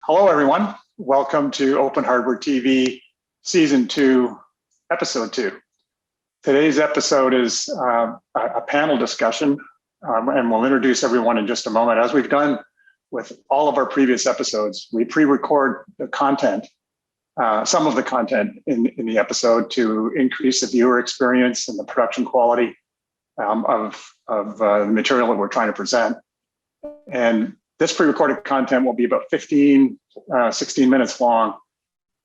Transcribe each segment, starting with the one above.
Hello, everyone. Welcome to OpenHW TV Season 2, Episode 2. Today's episode is a panel discussion, and we'll introduce everyone in just a moment. As we've done with all of our previous episodes, we pre-record the content, some of the content in the episode to increase the viewer experience and the production quality of the material that we're trying to present. And this pre-recorded content will be about 16 minutes long.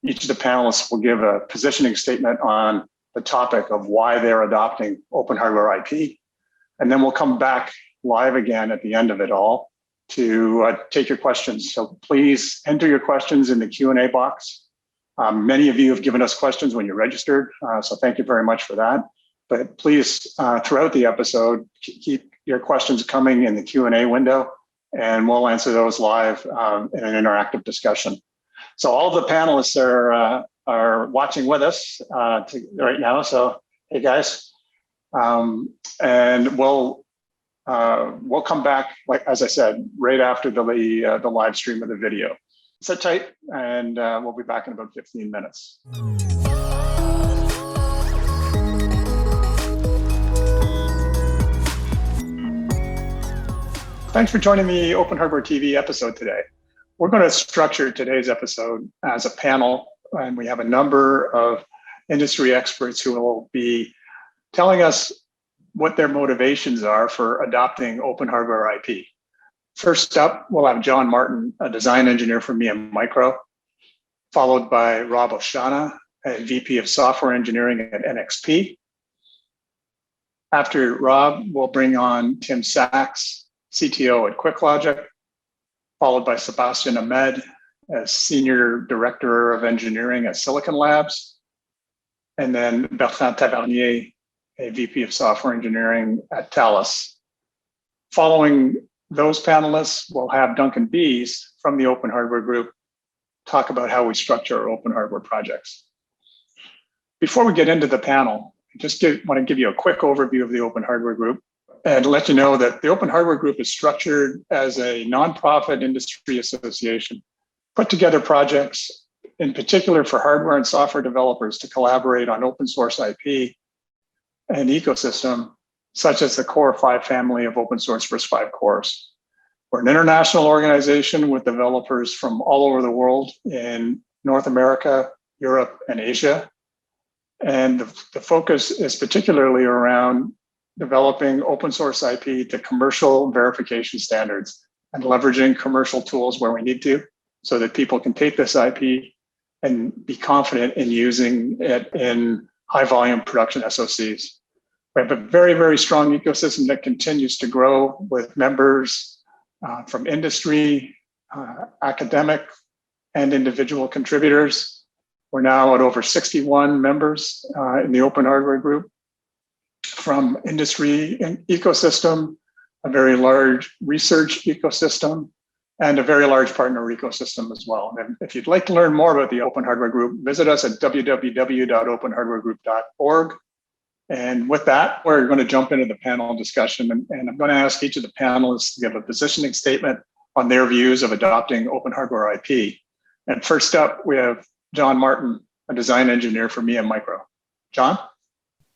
Each of the panelists will give a positioning statement on the topic of why they're adopting OpenHW IP. And then we'll come back live again at the end of it all to take your questions. So please enter your questions in the Q&A box. Many of you have given us questions when you registered, so thank you very much for that. But please, throughout the episode, keep your questions coming in the Q&A window, and we'll answer those live in an interactive discussion. So all of the panelists are watching with us right now. So hey guys, and we'll come back, like as I said, right after the live stream of the video. Sit tight, and we'll be back in about 15 minutes. Thanks for joining the OpenHW TV episode today. We're going to structure today's episode as a panel, and we have a number of industry experts who will be telling us what their motivations are for adopting OpenHW IP. First up, we'll have John Martin, a design engineer for Micro, followed by Rob Oshana, a VP of software engineering at NXP. After Rob, we'll bring on Tim Sachs, CTO at QuickLogic, followed by Sebastian Ahmed as Senior Director of Engineering at Silicon Labs, and then Bertrand Tavernier, a VP of Software Engineering at Thales. Following those panelists, we'll have Duncan from the OpenHW Group talk about how we structure our OpenHW projects. Before we get into the panel, I just want to give you a quick overview of the OpenHW Group and let you know that the OpenHW Group is structured as a nonprofit industry association, put together projects in particular for hardware and software developers to collaborate on open source IP and ecosystem, such as the Core 5 family of open source RISC-V cores. We're an international organization with developers from all over the world in North America, Europe, and Asia. And the focus is particularly around developing open source IP to commercial verification standards and leveraging commercial tools where we need to, so that people can take this IP and be confident in using it in high volume production SoCs. We have a very, very strong ecosystem that continues to grow with members from industry, academic, and individual contributors. We're now at over 61 members in the OpenHW Group, from industry ecosystem, a very large research ecosystem, and a very large partner ecosystem as well. And if you'd like to learn more about the OpenHW Group, visit us at www.openhwgroup.org. And with that, we're going to jump into the panel discussion, and I'm going to ask each of the panelists to give a positioning statement on their views of adopting OpenHW IP. And first up, we have John Martin, a design engineer for Micro. John?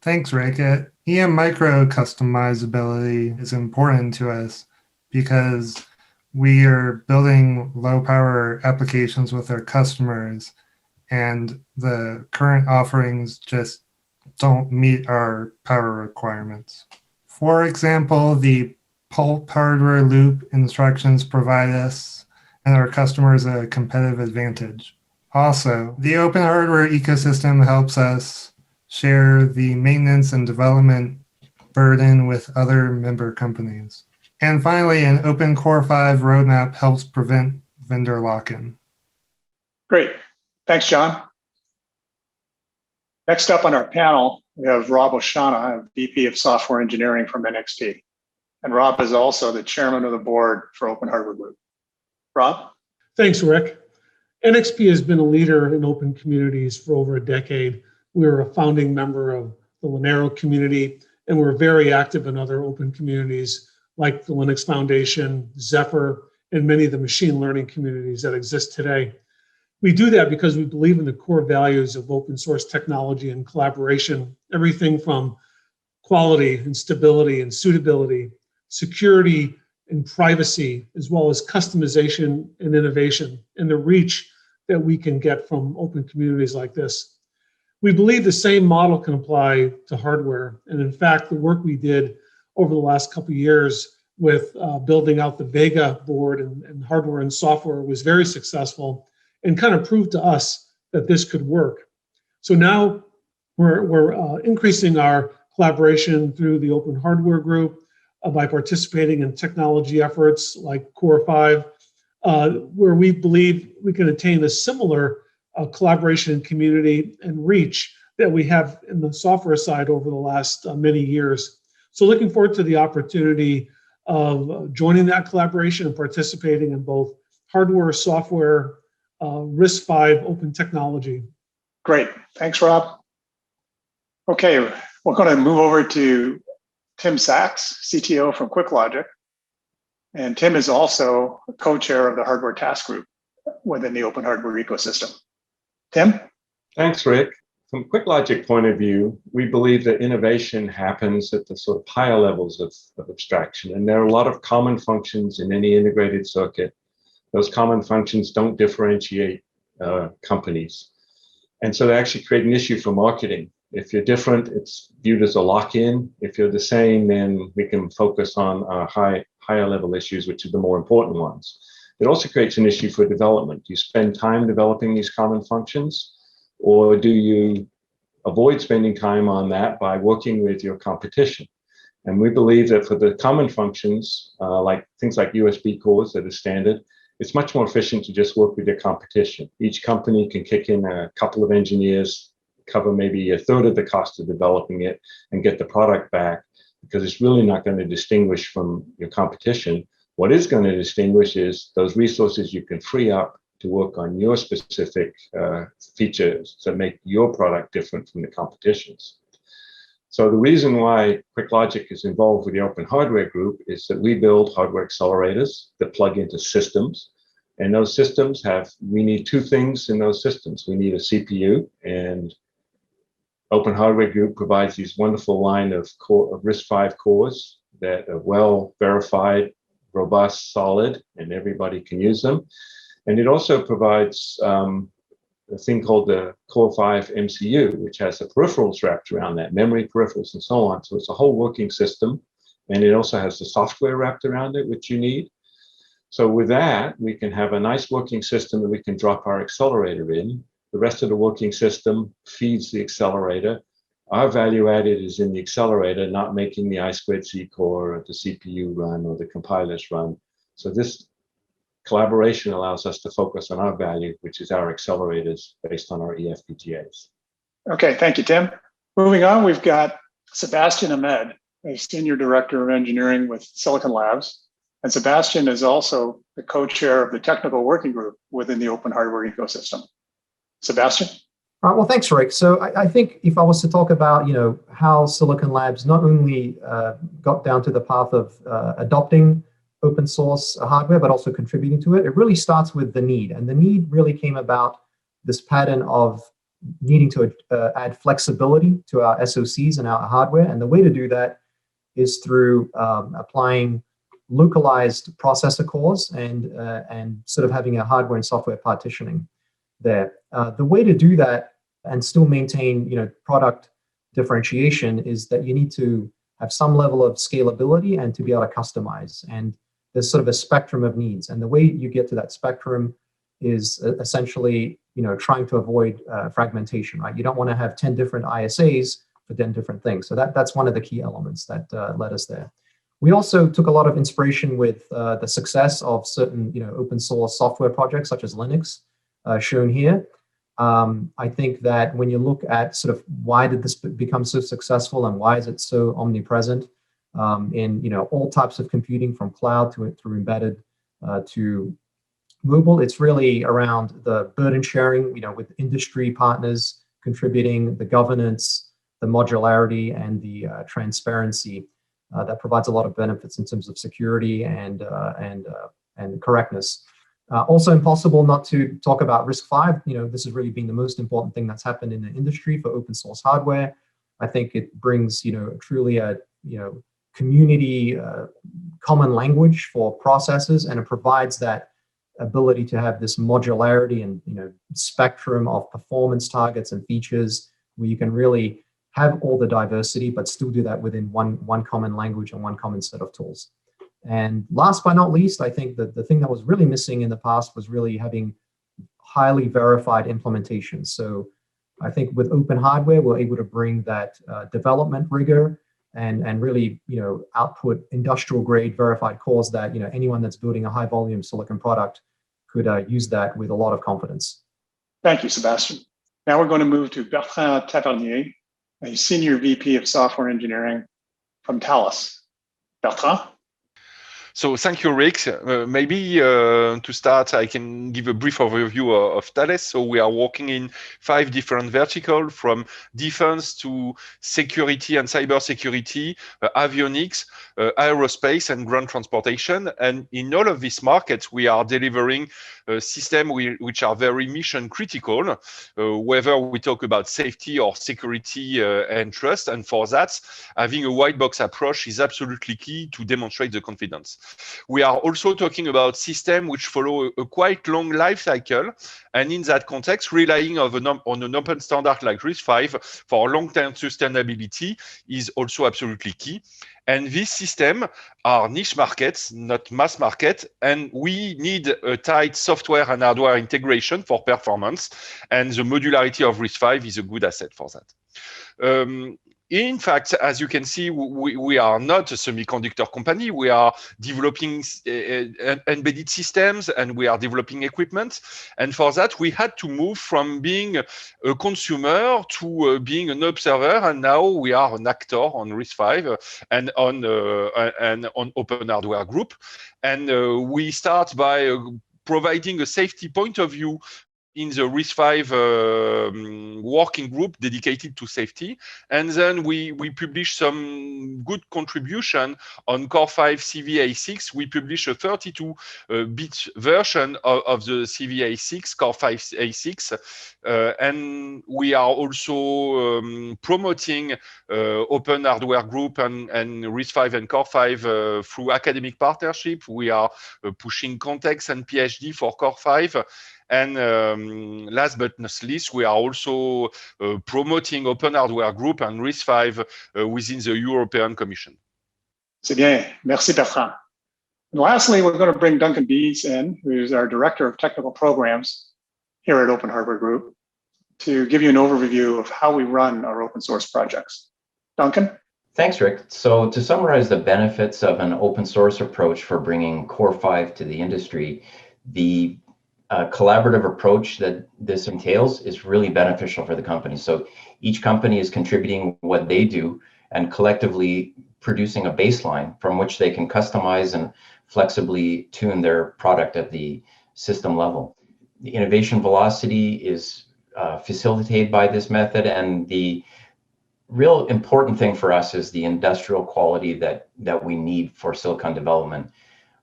Thanks, Rick. At Micro, customizability is important to us because we are building low-power applications with our customers, and the current offerings just don't meet our power requirements. For example, the Pulp hardware loop instructions provide us and our customers a competitive advantage. Also, the open hardware ecosystem helps us share the maintenance and development burden with other member companies. And finally, an open Core 5 roadmap helps prevent vendor lock-in. Great. Thanks, John. Next up on our panel, we have Rob Oshana, VP of Software Engineering from NXP. And Rob is also the chairman of the board for OpenHW Group. Rob? Thanks, Rick. NXP has been a leader in open communities for over a decade. We're a founding member of the Linaro community, and we're very active in other open communities like the Linux Foundation, Zephyr, and many of the machine learning communities that exist today. We do that because we believe in the core values of open source technology and collaboration, everything from quality and stability and suitability, security and privacy, as well as customization and innovation, and the reach that we can get from open communities like this. We believe the same model can apply to hardware. And in fact, the work we did over the last couple of years with building out the Vega board and hardware and software was very successful and kind of proved to us that this could work. So now we're increasing our collaboration through the OpenHW Group by participating in technology efforts like Core 5, where we believe we can attain a similar collaboration community and reach that we have in the software side over the last many years. So looking forward to the opportunity of joining that collaboration and participating in both hardware, software, RISC-V open technology. Great. Thanks, Rob. Okay, we're going to move over to Tim Sachs, CTO from QuickLogic. And Tim is also co-chair of the hardware task group within the OpenHW ecosystem. Tim? Thanks, Rick. From QuickLogic point of view, we believe that innovation happens at the sort of higher levels of abstraction. And there are a lot of common functions in any integrated circuit. Those common functions don't differentiate companies. And so they actually create an issue for marketing. If you're different, it's viewed as a lock-in. If you're the same, then we can focus on higher level issues, which are the more important ones. It also creates an issue for development. Do you spend time developing these common functions, or do you avoid spending time on that by working with your competition? And we believe that for the common functions, like things like USB cores that are standard, it's much more efficient to just work with your competition. Each company can kick in a couple of engineers, cover maybe a third of the cost of developing it, and get the product back, because it's really not going to distinguish from your competition. What is going to distinguish is those resources you can free up to work on your specific features that make your product different from the competition's. So the reason why QuickLogic is involved with the OpenHW Group is that we build hardware accelerators that plug into systems. And those systems we need two things in those systems. We need a CPU, and OpenHW Group provides these wonderful line of RISC-V cores that are well verified, robust, solid, and everybody can use them. And it also provides a thing called the Core 5 MCU, which has the peripherals wrapped around that, memory peripherals and so on. So it's a whole working system. And it also has the software wrapped around it, which you need. So with that, we can have a nice working system that we can drop our accelerator in. The rest of the working system feeds the accelerator. Our value added is in the accelerator, not making the I2C core or the CPU run or the compilers run. So this collaboration allows us to focus on our value, which is our accelerators based on our eFPGAs. Okay, thank you, Tim. Moving on, we've got Sebastian Ahmed, a Senior Director of Engineering with Silicon Labs. And Sebastian is also the co-chair of the technical working group within the OpenHW ecosystem. Sebastian? All right, well, thanks, Rick. So I think if I was to talk about, how Silicon Labs not only got down to the path of adopting open source hardware, but also contributing to it, it really starts with the need. And the need really came about this pattern of needing to add flexibility to our SoCs and our hardware. And the way to do that is through applying localized processor cores and sort of having a hardware and software partitioning there. The way to do that and still maintain, product differentiation is that you need to have some level of scalability and to be able to customize. And there's sort of a spectrum of needs. And the way you get to that spectrum is essentially, trying to avoid fragmentation, right? You don't want to have 10 different ISAs for 10 different things. So that's one of the key elements that led us there. We also took a lot of inspiration with the success of certain, open source software projects such as Linux, shown here. I think that when you look at sort of why did this become so successful and why is it so omnipresent in all types of computing, from cloud through embedded to mobile, it's really around the burden sharing, with industry partners contributing, the governance, the modularity, and the transparency that provides a lot of benefits in terms of security and and correctness. Also impossible not to talk about RISC-V. This has really been the most important thing that's happened in the industry for open source hardware. I think it brings, truly a, community common language for processors, and it provides that ability to have this modularity and, spectrum of performance targets and features where you can really have all the diversity, but still do that within one common language and one common set of tools. And last but not least, I think that the thing that was really missing in the past was really having highly verified implementation. So I think with open hardware, we're able to bring that development rigor and really, output industrial grade verified cores that, anyone that's building a high volume silicon product could use that with a lot of confidence. Thank you, Sebastian. Now we're going to move to Bertrand Tavernier, a Senior VP of Software Engineering from Thales. Bertrand? So thank you, Rick. Maybe to start, I can give a brief overview of Thales. So we are working in 5 different verticals, from defense to security and cybersecurity, avionics, aerospace, and ground transportation. And in all of these markets, we are delivering systems which are very mission critical, whether we talk about safety or security and trust. And for that, having a white box approach is absolutely key to demonstrate the confidence. We are also talking about systems which follow a quite long life cycle, and in that context, relying on an open standard like RISC-V for long-term sustainability is also absolutely key. And these systems are niche markets, not mass market, and we need a tight software and hardware integration for performance, and the modularity of RISC-V is a good asset for that. In fact, as you can see, we are not a semiconductor company. We are developing embedded systems, and we are developing equipment. And for that, we had to move from being a consumer to being an observer. And now we are an actor on RISC-V and on OpenHW Group. And we start by providing a safety point of view in the RISC-V working group dedicated to safety. And then we publish some good contribution on Core 5 CVA6. We publish a 32-bit version of the CVA6, Core 5 A6. And we are also promoting OpenHW Group and RISC-V and Core 5 through academic partnership. We are pushing context and PhD for Core 5. And last but not least, we are also promoting OpenHW Group and RISC-V within the European Commission. C'est bien. Merci, Bertrand. And lastly, we're going to bring Duncan Bees in, who's our Director of Technical Programs here at OpenHW Group, to give you an overview of how we run our open source projects. Duncan? Thanks, Rick. So to summarize the benefits of an open source approach for bringing Core 5 to the industry, the collaborative approach that this entails is really beneficial for the company. So each company is contributing what they do and collectively producing a baseline from which they can customize and flexibly tune their product at the system level. The innovation velocity is facilitated by this method, and the real important thing for us is the industrial quality that we need for silicon development.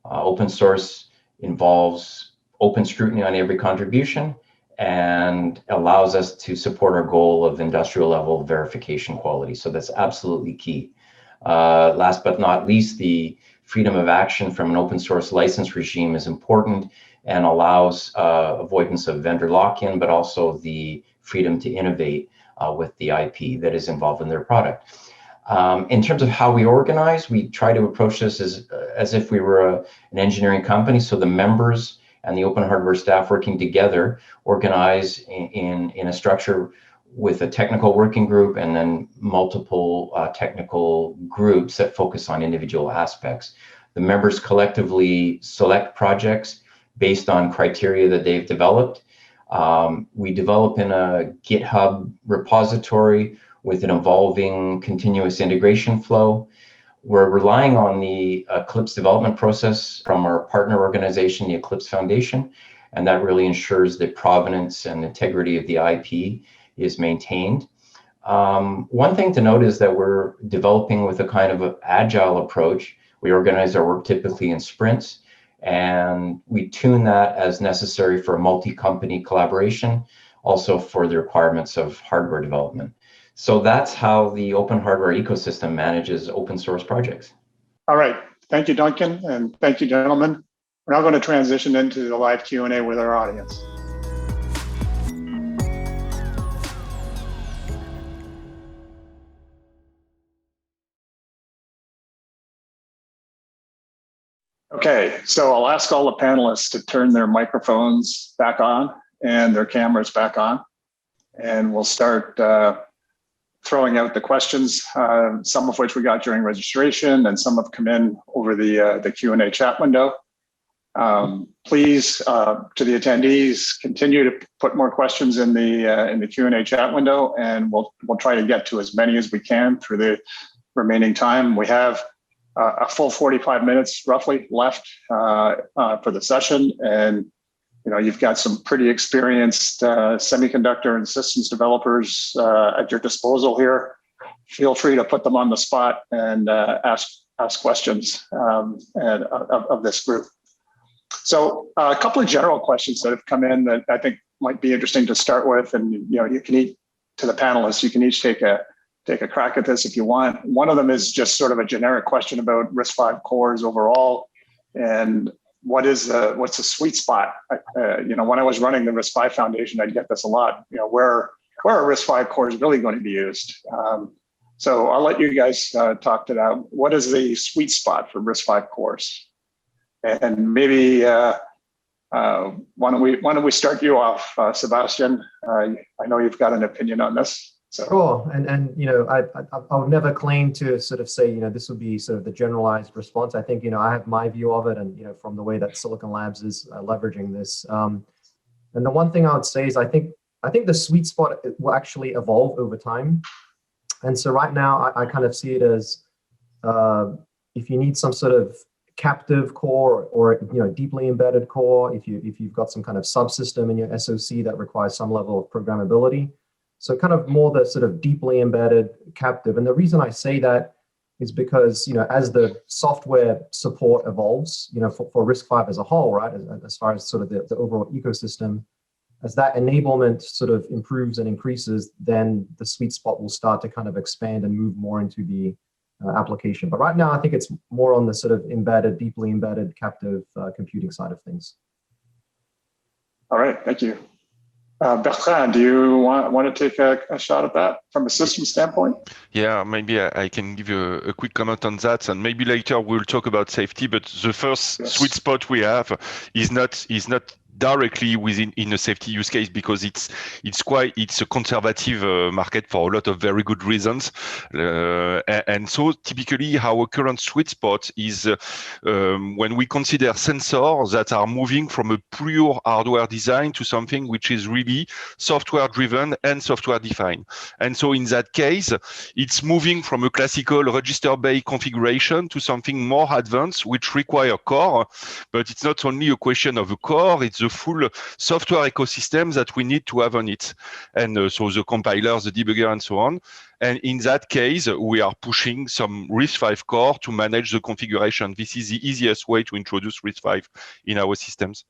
Open source involves open scrutiny on every contribution and allows us to support our goal of industrial level verification quality. So that's absolutely key. Last but not least, the freedom of action from an open source license regime is important and allows avoidance of vendor lock-in, but also the freedom to innovate with the IP that is involved in their product. In terms of how we organize, we try to approach this as if we were an engineering company. So the members and the open hardware staff working together organize in a structure with a technical working group and then multiple technical groups that focus on individual aspects. The members collectively select projects based on criteria that they've developed. We develop in a GitHub repository with an evolving continuous integration flow. We're relying on the Eclipse development process from our partner organization, the Eclipse Foundation, and that really ensures the provenance and integrity of the IP is maintained. One thing to note is that we're developing with a kind of an agile approach. We organize our work typically in sprints, And we tune that as necessary for multi-company collaboration, also for the requirements of hardware development. So that's how the open hardware ecosystem manages open source projects. All right. Thank you, Duncan, and thank you, gentlemen. We're now going to transition into the live Q&A with our audience. Okay, so I'll ask all the panelists to turn their microphones back on and their cameras back on, and we'll start throwing out the questions, some of which we got during registration and some have come in over the Q&A chat window. Please, to the attendees, continue to put more questions in the Q&A chat window, and we'll try to get to as many as we can through the remaining time. We have a full 45 minutes roughly left for the session, and you've got some pretty experienced semiconductor and systems developers at your disposal here. Feel free to put them on the spot and ask questions of this group. So a couple of general questions that have come in that I think might be interesting to start with, and you can each, to the panelists, you can each take a crack at this if you want. One of them is just sort of a generic question about RISC-V cores overall, and what's the sweet spot? When I was running the RISC-V Foundation, I'd get this a lot. Where are RISC-V cores really going to be used? So I'll let you guys talk to that. What is the sweet spot for RISC-V cores? And maybe why don't we start you off, Sebastian? I know you've got an opinion on this. So. Sure, and I would never claim to sort of say this would be sort of the generalized response. I think I have my view of it, and from the way that Silicon Labs is leveraging this. And the one thing I would say is I think the sweet spot will actually evolve over time. And so right now I kind of see it as if you need some sort of captive core or deeply embedded core, if you've got some kind of subsystem in your SoC that requires some level of programmability. So kind of more the sort of deeply embedded captive. And the reason I say that is because, as the software support evolves, for RISC-V as a whole, right, as far as sort of the overall ecosystem, as that enablement sort of improves and increases, then the sweet spot will start to kind of expand and move more into the application. But right now, I think it's more on the sort of embedded, deeply embedded captive computing side of things. All right, thank you. Bertrand, do you want to take a shot at that from a system standpoint? Yeah, maybe I can give you a quick comment on that, and maybe later we'll talk about safety. But the first sweet spot we have is not directly in a safety use case, because it's a conservative market for a lot of very good reasons, and so typically our current sweet spot is when we consider sensors that are moving from a pure hardware design to something which is really software driven and software defined. And so in that case, it's moving from a classical register-based configuration to something more advanced, which require core. But it's not only a question of a core, it's the full software ecosystem that we need to have on it. And so the compilers, the debugger, and so on. And in that case, we are pushing some RISC-V core to manage the configuration. This is the easiest way to introduce RISC-V in our systems.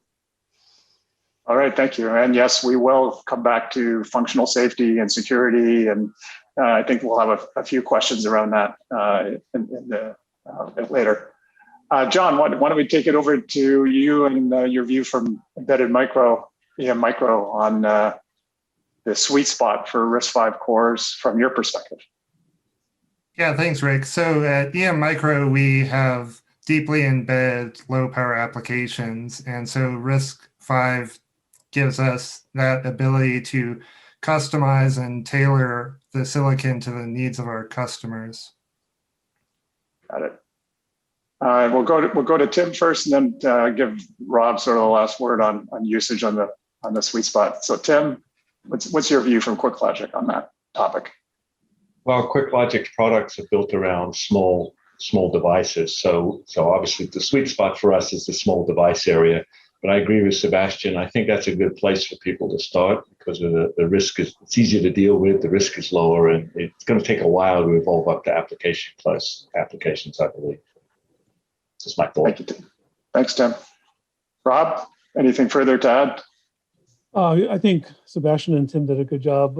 All right, thank you. And yes, we will come back to functional safety and security, and I think we'll have a few questions around that later. John, why don't we take it over to you and your view from Embedded Micro, EM Micro, on the sweet spot for RISC-V cores from your perspective. Yeah, thanks, Rick. So at EM Micro, we have deeply embedded low power applications. And so RISC-V gives us that ability to customize and tailor the silicon to the needs of our customers. Got it. We'll go to Tim first, and then give Rob sort of the last word on usage on the sweet spot. So Tim, what's your view from QuickLogic on that topic? Well, QuickLogic's products are built around small devices. So obviously the sweet spot for us is the small device area. But I agree with Sebastian. I think that's a good place for people to start, because of the risk it's easier to deal with, the risk is lower, and it's going to take a while to evolve up to applications, I believe. That's my thought. Thank you, Tim. Thanks, Tim. Rob, anything further to add? I think Sebastian and Tim did a good job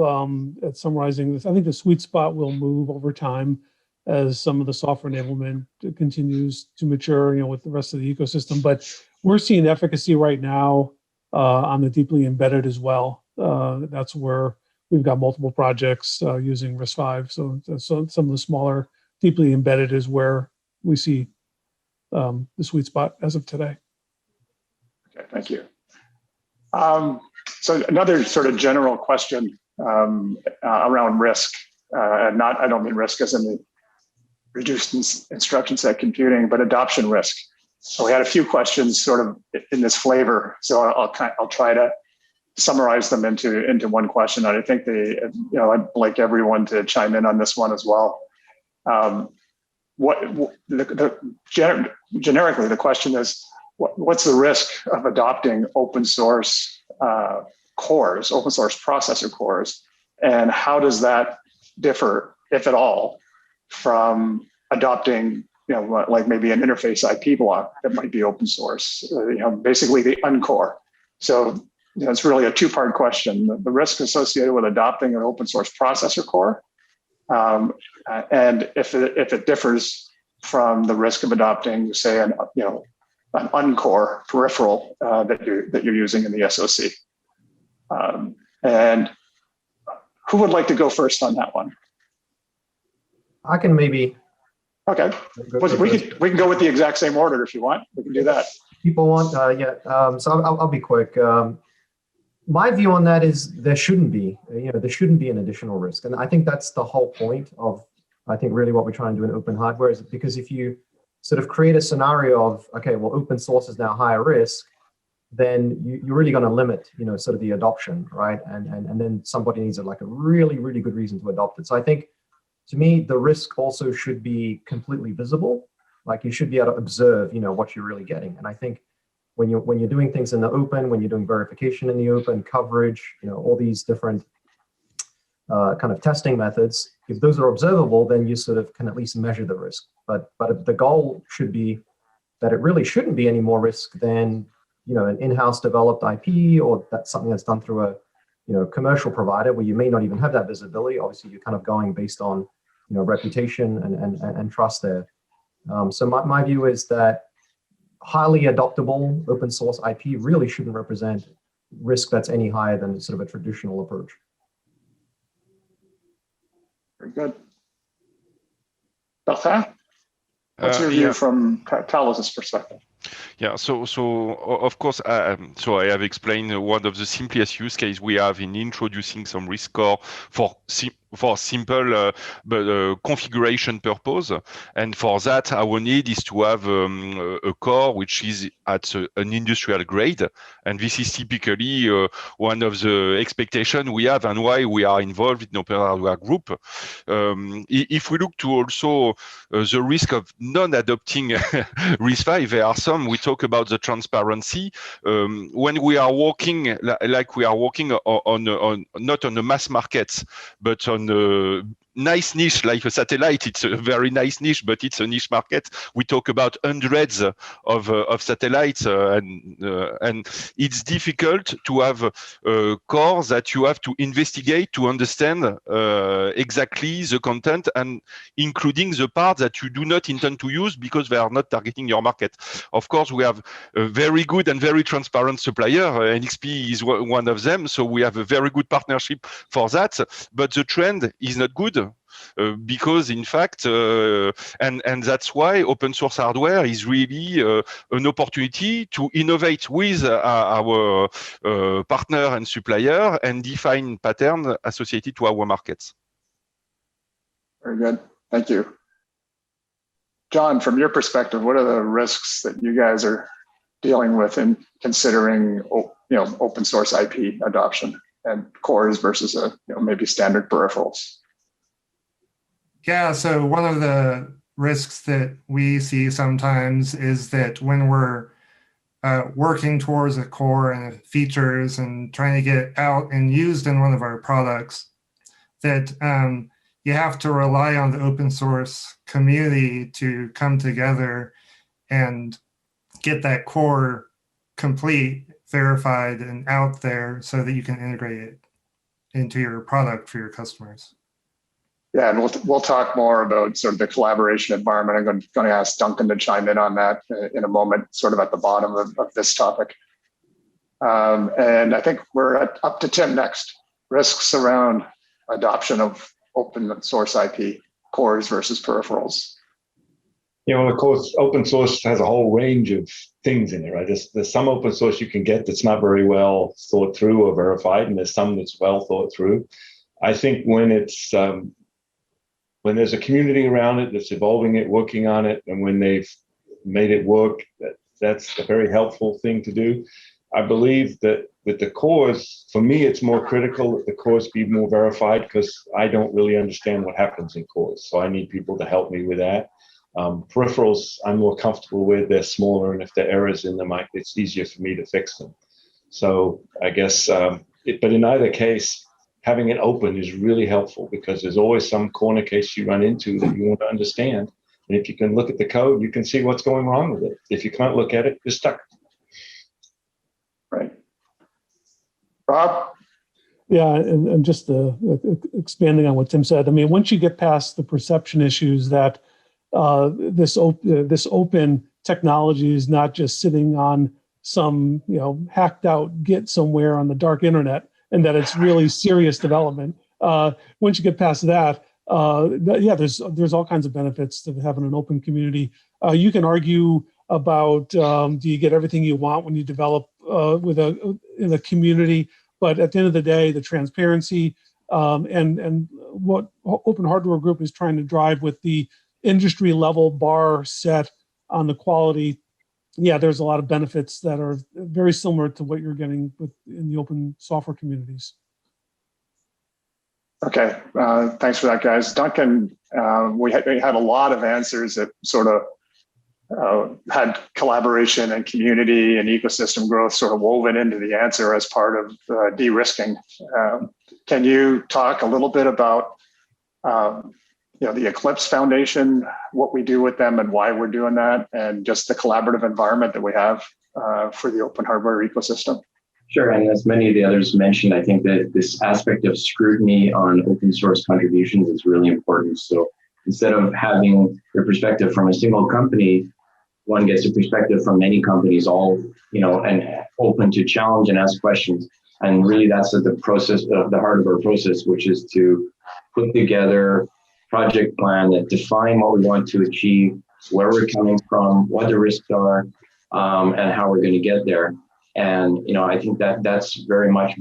at summarizing this. I think the sweet spot will move over time as some of the software enablement continues to mature, with the rest of the ecosystem. But we're seeing efficacy right now on the deeply embedded as well. That's where we've got multiple projects using RISC-V. So some of the smaller, deeply embedded is where we see the sweet spot as of today. Okay, thank you. So another sort of general question around RISC, and I don't mean RISC as in the reduced instruction set computing, but adoption risk. So we had a few questions sort of in this flavor. So I'll try to summarize them into one question. And I think I'd like everyone to chime in on this one as well. Generically, the question is, what's the risk of adopting open source cores, open source processor cores, and how does that differ, if at all, from adopting, like maybe an interface IP block that might be open source, basically the uncore. So it's really a two-part question: the risk associated with adopting an open source processor core, and if it differs from the risk of adopting, say, an uncore peripheral that you're using in the SoC. And who would like to go first on that one? I can maybe. Okay, we can go with the exact same order if you want. We can do that. People want, so I'll be quick. My view on that is there shouldn't be an additional risk, and I think that's the whole point of, I think, really what we're trying to do in open hardware, is because if you sort of create a scenario of, okay, well, open source is now higher risk, then you're really going to limit, sort of the adoption, right? And then somebody needs like a really, really good reason to adopt it. So I think, to me, the risk also should be completely visible. Like, you should be able to observe, what you're really getting. And I think when you're doing things in the open, when you're doing verification in the open, coverage, all these different kind of testing methods, if those are observable, then you sort of can at least measure the risk. But the goal should be that it really shouldn't be any more risk than, an in-house developed IP, or that's something that's done through a commercial provider where you may not even have that visibility. Obviously, you're kind of going based on reputation and trust there. So my view is that highly adoptable open source IP really shouldn't represent risk that's any higher than sort of a traditional approach. Very good. Duncan, what's your view from Talos' perspective? Yeah, so of course, so I have explained one of the simplest use case we have in introducing some RISC core for simple configuration purpose, and for that our need is to have a core which is at an industrial grade, and this is typically one of the expectations we have and why we are involved in OpenHW Group. If we look to also the risk of non-adopting RISC-V, there are some. We talk about the transparency when we are working like we are working on not on the mass markets, but on a nice niche like a satellite. It's a very nice niche, but it's a niche market. We talk about hundreds of satellites, and it's difficult to have cores that you have to investigate to understand exactly the content, and including the part that you do not intend to use because they are not targeting your market. Of course, we have a very good and very transparent supplier. NXP is one of them, so we have a very good partnership for that. But the trend is not good. Because in fact, and that's why open source hardware is really an opportunity to innovate with our partner and supplier and define pattern associated to our markets. Very good, thank you. John, from your perspective, what are the risks that you guys are dealing with in considering, open source IP adoption and cores versus maybe standard peripherals? Yeah, so one of the risks that we see sometimes is that when we're working towards a core and features and trying to get it out and used in one of our products, that you have to rely on the open source community to come together and get that core complete, verified, and out there so that you can integrate it into your product for your customers. Yeah, and we'll talk more about sort of the collaboration environment. I'm going to ask Duncan to chime in on that in a moment, sort of at the bottom of this topic. And I think we're up to Tim next. Risks around adoption of open source IP, cores versus peripherals. Well, of course, open source has a whole range of things in it, right? There's some open source you can get that's not very well thought through or verified, and there's some that's well thought through. I think when it's when there's a community around it that's evolving it, working on it, and when they've made it work, that's a very helpful thing to do. I believe that with the cores, for me, it's more critical that the cores be more verified because I don't really understand what happens in cores. So I need people to help me with that. Peripherals, I'm more comfortable with. They're smaller, and if there are errors in them, it's easier for me to fix them. So I guess, but in either case, having it open is really helpful because there's always some corner case you run into that you want to understand. And if you can look at the code, you can see what's going wrong with it. If you can't look at it, you're stuck. Right. Rob? Yeah, and just expanding on what Tim said, I mean, once you get past the perception issues that this open technology is not just sitting on some hacked out Git somewhere on the dark internet, and that it's really serious development. Once you get past that, yeah, there's all kinds of benefits to having an open community. You can argue about do you get everything you want when you develop in a community, but at the end of the day, the transparency and what OpenHW Group is trying to drive with the industry level bar set on the quality, yeah, there's a lot of benefits that are very similar to what you're getting in the open software communities. Okay, thanks for that, guys. Duncan, we had a lot of answers that sort of had collaboration and community and ecosystem growth sort of woven into the answer as part of de-risking. Can you talk a little bit about the Eclipse Foundation, what we do with them and why we're doing that, and just the collaborative environment that we have for the open hardware ecosystem? Sure, and as many of the others mentioned, I think that this aspect of scrutiny on open source contributions is really important. So instead of having your perspective from a single company, one gets a perspective from many companies, all and open to challenge and ask questions. And really, that's the process of the heart of our process, which is to put together project plan that define what we want to achieve, where we're coming from, what the risks are, and how we're going to get there. And I think that that's very much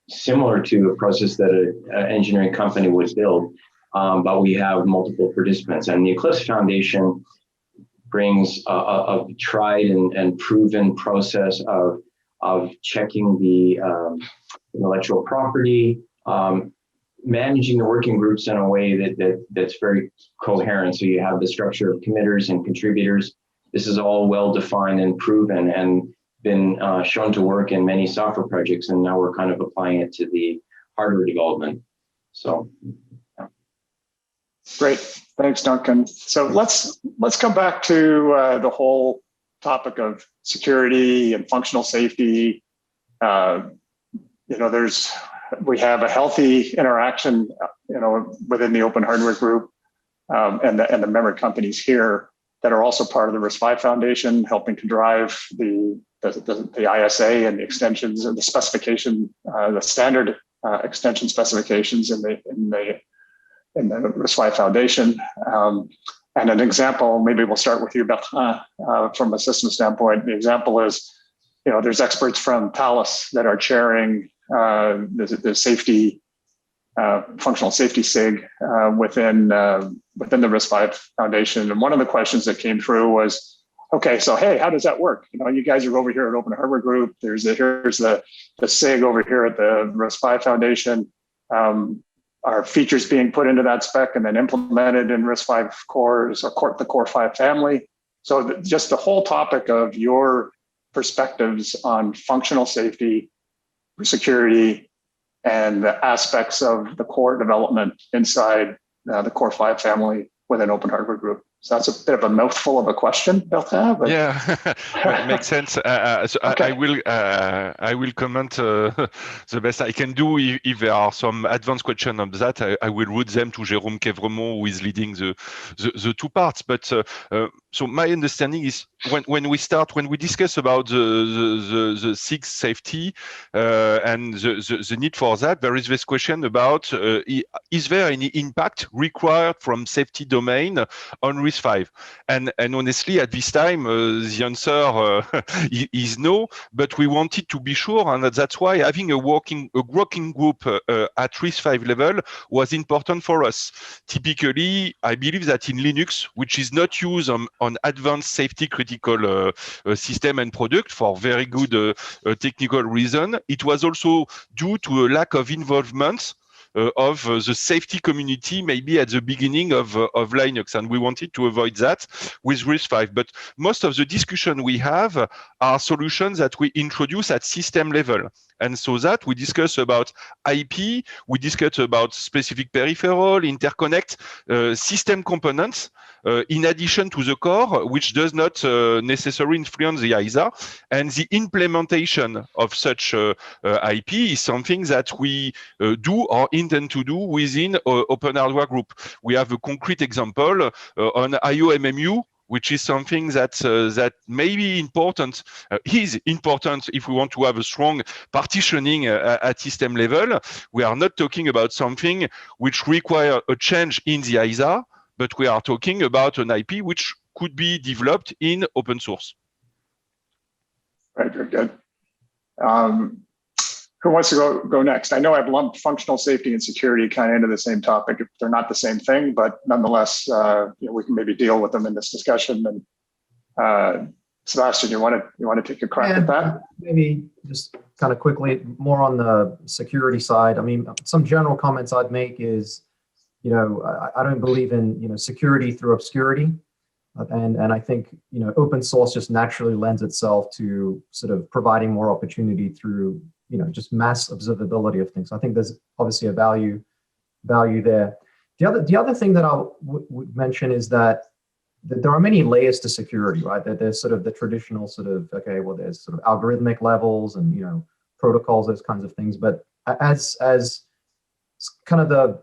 similar to a process that an engineering company would build, but we have multiple participants. And the Eclipse Foundation brings a tried and proven process of checking the intellectual property, managing the working groups in a way that's very coherent. So you have the structure of committers and contributors. This is all well defined and proven and been shown to work in many software projects, and now we're kind of applying it to the hardware development. So, yeah. Great, thanks, Duncan. So let's come back to the whole topic of security and functional safety. We have a healthy interaction, within the OpenHW Group and the member companies here that are also part of the RISC-V Foundation, helping to drive the ISA and the extensions and the specification, the standard extension specifications in the RISC-V Foundation. And an example, maybe we'll start with you, Bertrand, from a system standpoint. The example is, there's experts from Thales that are chairing the safety, functional safety SIG within the RISC-V Foundation. And one of the questions that came through was, okay, so hey, how does that work? You guys are over here at OpenHW Group. Here's the SIG over here at the RISC-V Foundation. Are features being put into that spec and then implemented in RISC-V cores or the Core 5 family? So just the whole topic of your perspectives on functional safety, security, and the aspects of the core development inside the Core 5 family within OpenHW Group. So that's a bit of a mouthful of a question, Bertin. But yeah, well, makes sense. So Okay. I will comment the best I can do. If there are some advanced questions on that, I will route them to Jérôme Quevremont, who is leading the two parts. But so my understanding is when we discuss about the SIG safety and the need for that, there is this question about is there any impact required from safety domain on RISC-V? And honestly, at this time, the answer is no. But we wanted to be sure, and that's why having a working group at RISC-V level was important for us. Typically, I believe that in Linux, which is not used on advanced safety critical system and product for very good technical reason, it was also due to a lack of involvement of the safety community, maybe at the beginning of Linux, and we wanted to avoid that with RISC-V. But most of the discussion we have are solutions that we introduce at system level, and so that we discuss about IP, we discuss about specific peripheral, interconnect, system components, in addition to the core, which does not necessarily influence the ISA, and the implementation of such IP is something that we do or intend to do within OpenHW Group. We have a concrete example on IOMMU, which is something that may be important, is important if we want to have a strong partitioning at system level. We are not talking about something which requires a change in the ISA, but we are talking about an IP which could be developed in open source. Right, very good. Who wants to go next? I know I've lumped functional safety and security kind of into the same topic. They're not the same thing, but nonetheless, we can maybe deal with them in this discussion. And Sebastian, you want to take a crack at that? Maybe just kind of quickly, more on the security side. I mean, some general comments I'd make is, I don't believe in, security through obscurity. And I think, open source just naturally lends itself to sort of providing more opportunity through, just mass observability of things. I think there's obviously a value there. The other thing that I would mention is that there are many layers to security, right? There's sort of the traditional sort of, there's sort of algorithmic levels and, protocols, those kinds of things. But as kind of the,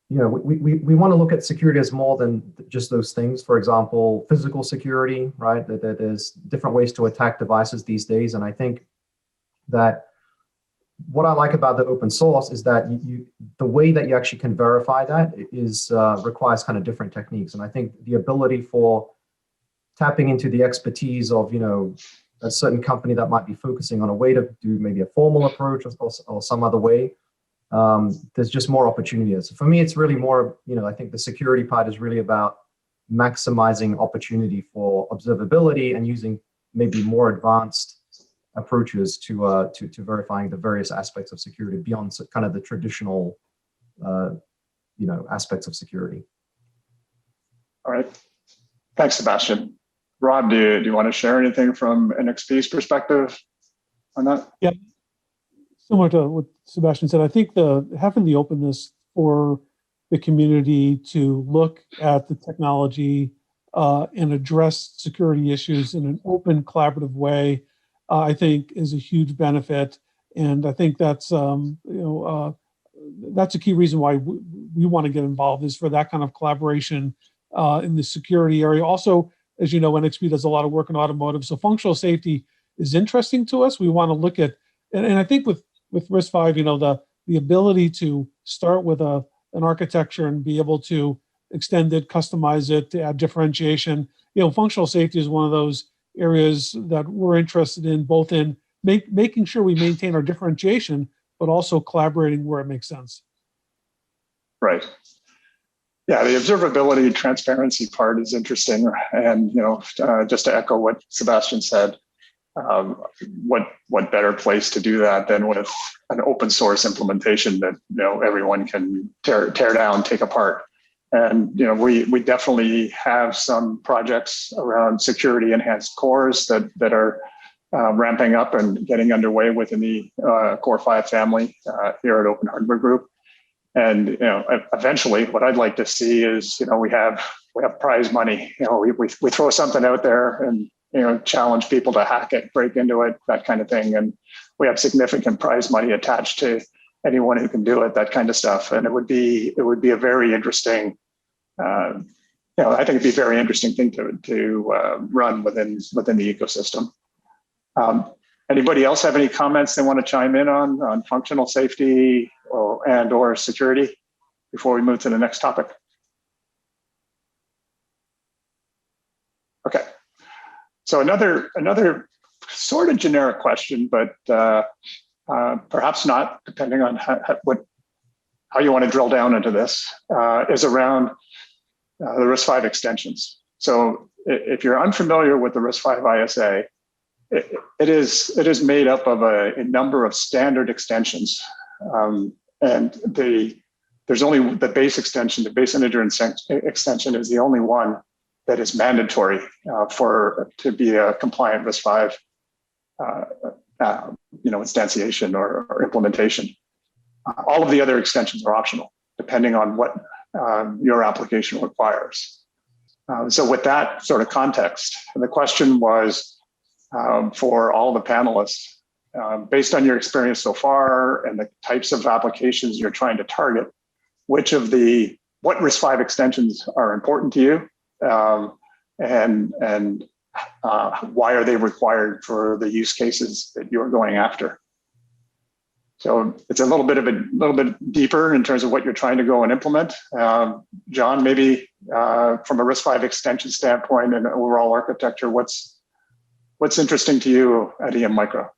we want to look at security as more than just those things. For example, physical security, right? There's different ways to attack devices these days. And I think that what I like about the open source is that the way that you actually can verify that is requires kind of different techniques. And I think the ability for tapping into the expertise of, a certain company that might be focusing on a way to do maybe a formal approach or some other way, there's just more opportunities. For me, it's really more, I think the security part is really about maximizing opportunity for observability and using maybe more advanced approaches to verifying the various aspects of security beyond kind of the traditional, aspects of security. All right. Thanks, Sebastian. Rob, do you want to share anything from NXP's perspective on that? Yeah. Similar to what Sebastian said, I think having the openness for the community to look at the technology and address security issues in an open, collaborative way, I think is a huge benefit. And I think that's that's a key reason why we want to get involved, is for that kind of collaboration in the security area. Also, as you know, NXP does a lot of work in automotive, so functional safety is interesting to us. We want to look at, and I think with RISC-V, the ability to start with an architecture and be able to extend it, customize it, to add differentiation. Functional safety is one of those areas that we're interested in, both in making sure we maintain our differentiation, but also collaborating where it makes sense. Right. Yeah, the observability transparency part is interesting. And, just to echo what Sebastian said, what better place to do that than with an open source implementation that everyone can tear down, take apart. And we definitely have some projects around security enhanced cores that are ramping up and getting underway within the Core 5 family here at OpenHW Group. And eventually, what I'd like to see is we have we have prize money. We throw something out there and challenge people to hack it, break into it, that kind of thing, and we have significant prize money attached to anyone who can do it, that kind of stuff. And it would be a very interesting. I think it'd be a very interesting thing to run within the ecosystem. Anybody else have any comments they want to chime in on functional safety or security before we move to the next topic? Okay. So another sort of generic question, but perhaps not, depending on how you want to drill down into this, is around the RISC-V extensions. So if you're unfamiliar with the RISC-V ISA, it is made up of a number of standard extensions, and there's only the base extension, the base integer extension is the only one that is mandatory to be a compliant RISC-V instantiation or implementation. All of the other extensions are optional, depending on what your application requires. So with that sort of context, the question was for all the panelists, based on your experience so far and the types of applications you're trying to target, what RISC-V extensions are important to you, and why are they required for the use cases that you're going after? So it's a little bit deeper in terms of what you're trying to go and implement. John, maybe from a RISC-V extension standpoint and overall architecture, what's interesting to you at EM Micro?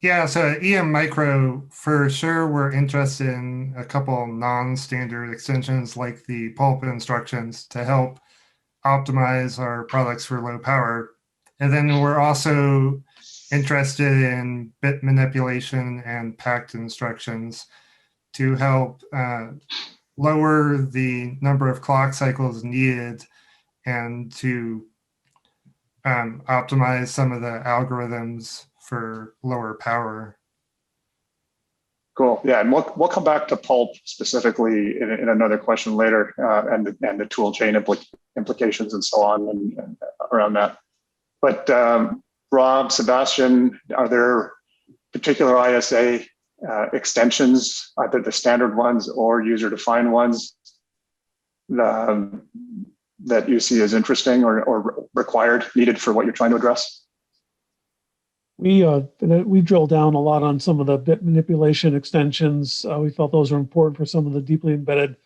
Yeah, so at EM Micro, for sure, we're interested in a couple non-standard extensions like the Pulp instructions to help optimize our products for low power. And then we're also interested in bit manipulation and packed instructions to help lower the number of clock cycles needed and to optimize some of the algorithms for lower power. Cool. Yeah, and we'll come back to Pulp specifically in another question later, and the tool chain implications and so on and around that. But Rob, Sebastian, are there particular ISA extensions, either the standard ones or user-defined ones, that you see as interesting or required, needed for what you're trying to address? We drilled down a lot on some of the bit manipulation extensions. We felt those are important for some of the deeply embedded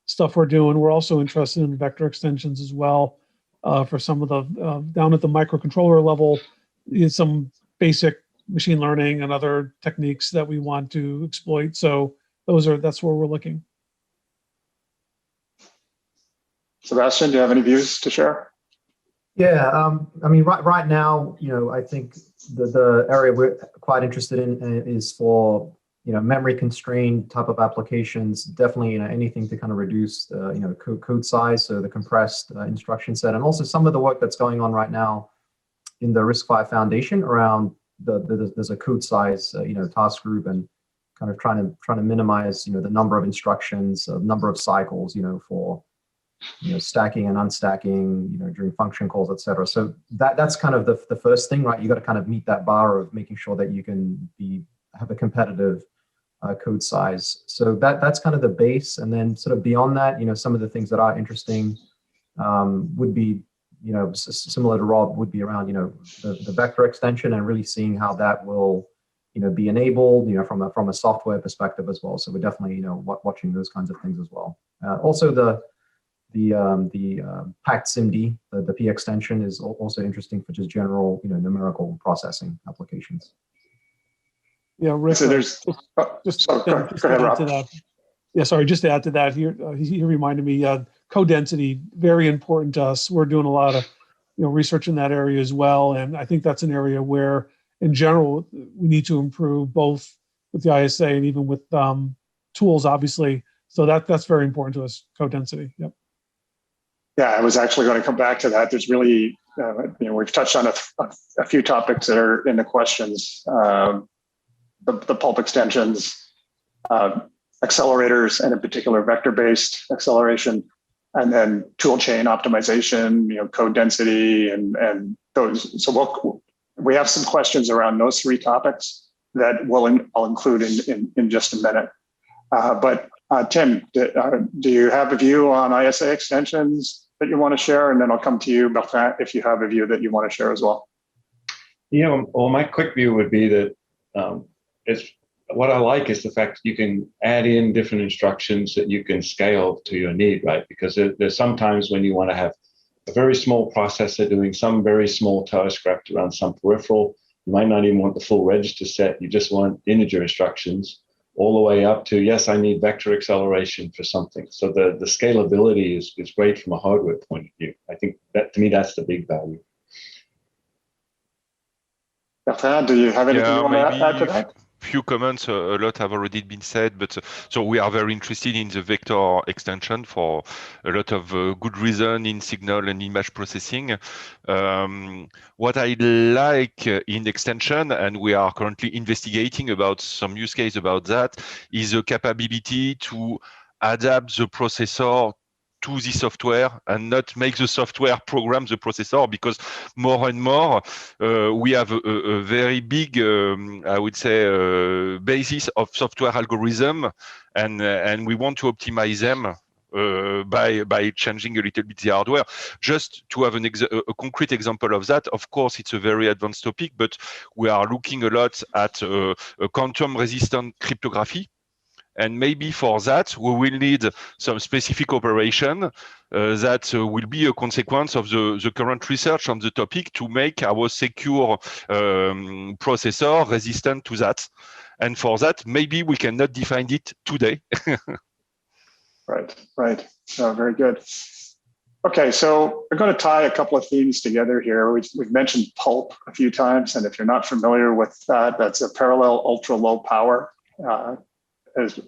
stuff we're doing. We're also interested in vector extensions as well for some of the down at the microcontroller level, some basic machine learning and other techniques that we want to exploit. So that's where we're looking. Sebastian, do you have any views to share? Yeah, I mean, right now, I think the area we're quite interested in is for memory constrained type of applications. Definitely, anything to kind of reduce code size, so the compressed instruction set, and also some of the work that's going on right now in the RISC-V Foundation around there's a code size task group and kind of trying to minimize the number of instructions, number of cycles for stacking and unstacking, during function calls, et cetera. So that's kind of the first thing, right? You got to kind of meet that bar of making sure that you can have a competitive code size. So that's kind of the base. And then sort of beyond that, some of the things that are interesting would be, similar to Rob, would be around, the vector extension and really seeing how that will, be enabled, from a software perspective as well. So we're definitely, watching those kinds of things as well. Also the packed SIMD, the P extension is also interesting for just general, numerical processing applications. Yeah, Rick. So there's just go ahead, Rob. to that. Yeah, sorry. Just to add to that, he reminded me. Code density, very important to us. We're doing a lot of research in that area as well, and I think that's an area where, in general, we need to improve both with the ISA and even with tools, obviously. So that's very important to us. Code density. Yep. Yeah, I was actually going to come back to that. There's really, we've touched on a few topics that are in the questions. The Pulp extensions, accelerators, and in particular vector-based acceleration, and then tool chain optimization, code density, and those. So we have some questions around those three topics that I'll include in just a minute. But Tim, do you have a view on ISA extensions that you want to share? And then I'll come to you, Bertrand, if you have a view that you want to share as well. Well, my quick view would be that what I like is the fact that you can add in different instructions that you can scale to your need, right? Because there's sometimes when you want to have a very small processor doing some very small task wrapped around some peripheral. You might not even want the full register set. You just want integer instructions all the way up to, yes, I need vector acceleration for something. So the scalability is great from a hardware point of view. I think that, to me, that's the big value. Bertrand, do you have anything you want to add to that? Few comments, a lot have already been said, but so we are very interested in the vector extension for a lot of good reason in signal and image processing. What I like in extension, and we are currently investigating about some use case about that, is the capability to adapt the processor to the software and not make the software program the processor, because more and more we have a very big, I would say, basis of software algorithm, and we want to optimize them by changing a little bit the hardware. Just to have a concrete example of that, of course, it's a very advanced topic, but we are looking a lot at a quantum resistant cryptography. And maybe for that, we will need some specific operation that will be a consequence of the current research on the topic to make our secure processor resistant to that. And for that, maybe we cannot define it today. Right. Very good. Okay, so we're going to tie a couple of themes together here. We've mentioned Pulp a few times, and if you're not familiar with that, that's a parallel ultra low power as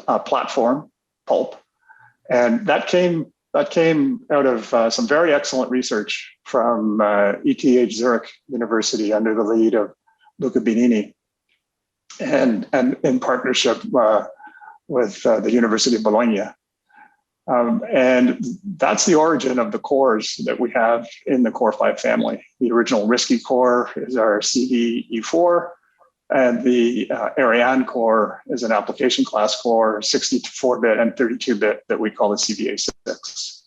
a platform, Pulp, and that came out of some very excellent research from ETH Zurich University under the lead of Luca Benini, and in partnership with the University of Bologna. And that's the origin of the cores that we have in the Core 5 family. The original RISC-V core is our CD-E4. And the Ariane core is an application class core, 64-bit and 32-bit that we call the CVA6.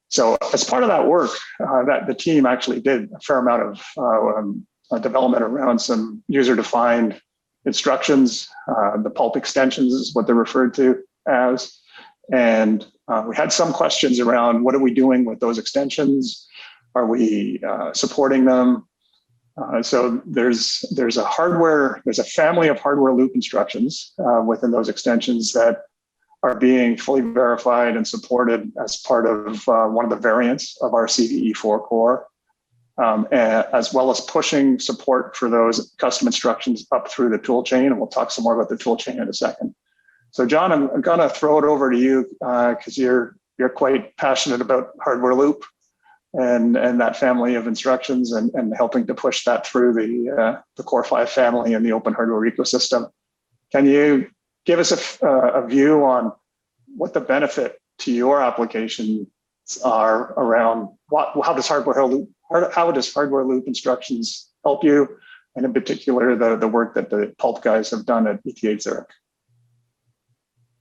So as part of that work, that the team actually did a fair amount of development around some user-defined instructions. The Pulp Extensions is what they're referred to as. And we had some questions around what are we doing with those extensions? Are we supporting them? So there's a family of hardware loop instructions within those extensions that are being fully verified and supported as part of one of the variants of our CVE4 core, as well as pushing support for those custom instructions up through the tool chain. And we'll talk some more about the tool chain in a second. So John, I'm going to throw it over to you because you're quite passionate about hardware loop and that family of instructions and helping to push that through the Core 5 family and the open hardware ecosystem. Can you give us a view on what the benefit to your applications are around how does hardware loop instructions help you, and in particular the work that the Pulp guys have done at ETH Zurich?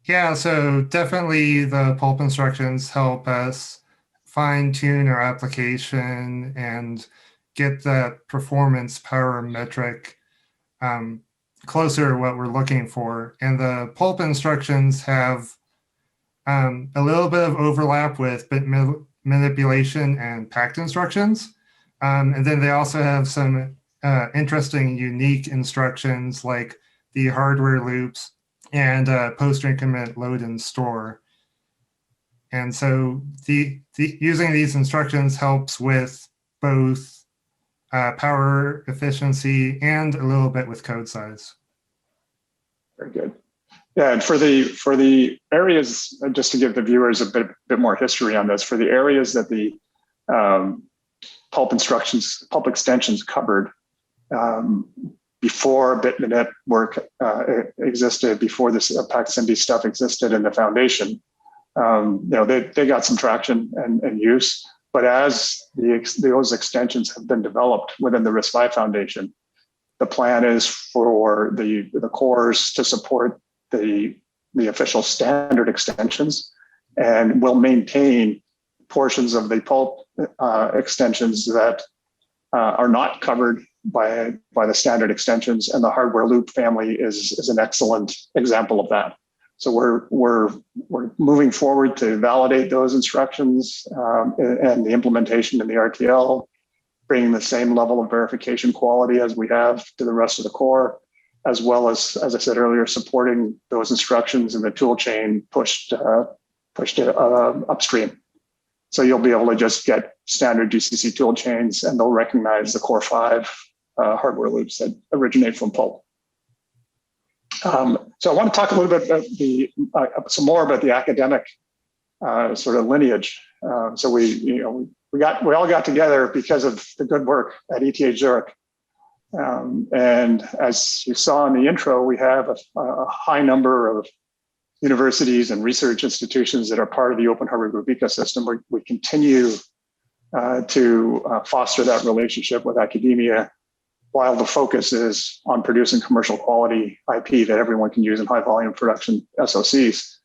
Yeah, so definitely the Pulp instructions help us fine-tune our application and get that performance power metric closer to what we're looking for. And the Pulp instructions have a little bit of overlap with bit manipulation and packed instructions. And then they also have some interesting, unique instructions like the hardware loops and post-increment load and store. And so using these instructions helps with both power efficiency and a little bit with code size. Very good. Yeah, and for the areas, just to give the viewers a bit more history on this, for the areas that the Pulp extensions covered, before BitNet work existed, before this PaxMD stuff existed in the foundation. They got some traction and use, but as those extensions have been developed within the RISC-V Foundation, the plan is for the cores to support the official standard extensions, and will maintain portions of the Pulp extensions that are not covered by the standard extensions, and the hardware loop family is an excellent example of that. So we're moving forward to validate those instructions and the implementation in the RTL, bringing the same level of verification quality as we have to the rest of the core, as well as I said earlier, supporting those instructions in the tool chain pushed upstream. So you'll be able to just get standard GCC tool chains, and they'll recognize the Core 5 hardware loops that originate from Pulp. So I want to talk a little bit about some more about the academic sort of lineage. So we all got together because of the good work at ETH Zurich. And as you saw in the intro, we have a high number of universities and research institutions that are part of the OpenHW Group ecosystem. We continue to foster that relationship with academia, while the focus is on producing commercial quality IP that everyone can use in high volume production SoCs.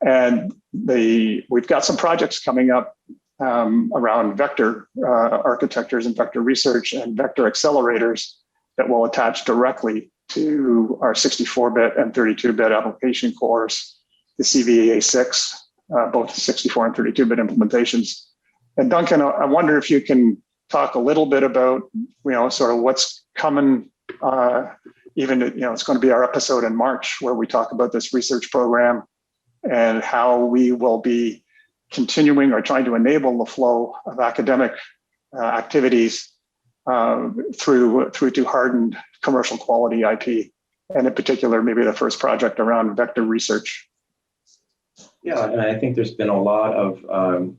And we've got some projects coming up around vector architectures and vector research and vector accelerators that will attach directly to our 64-bit and 32-bit application cores, the CVA6, both 64 and 32-bit implementations. And Duncan, I wonder if you can talk a little bit about, sort of what's coming. It's going to be our episode in March where we talk about this research program and how we will be continuing or trying to enable the flow of academic activities through to hardened commercial quality IP, and in particular, maybe the first project around vector research. Yeah, and I think there's been a lot of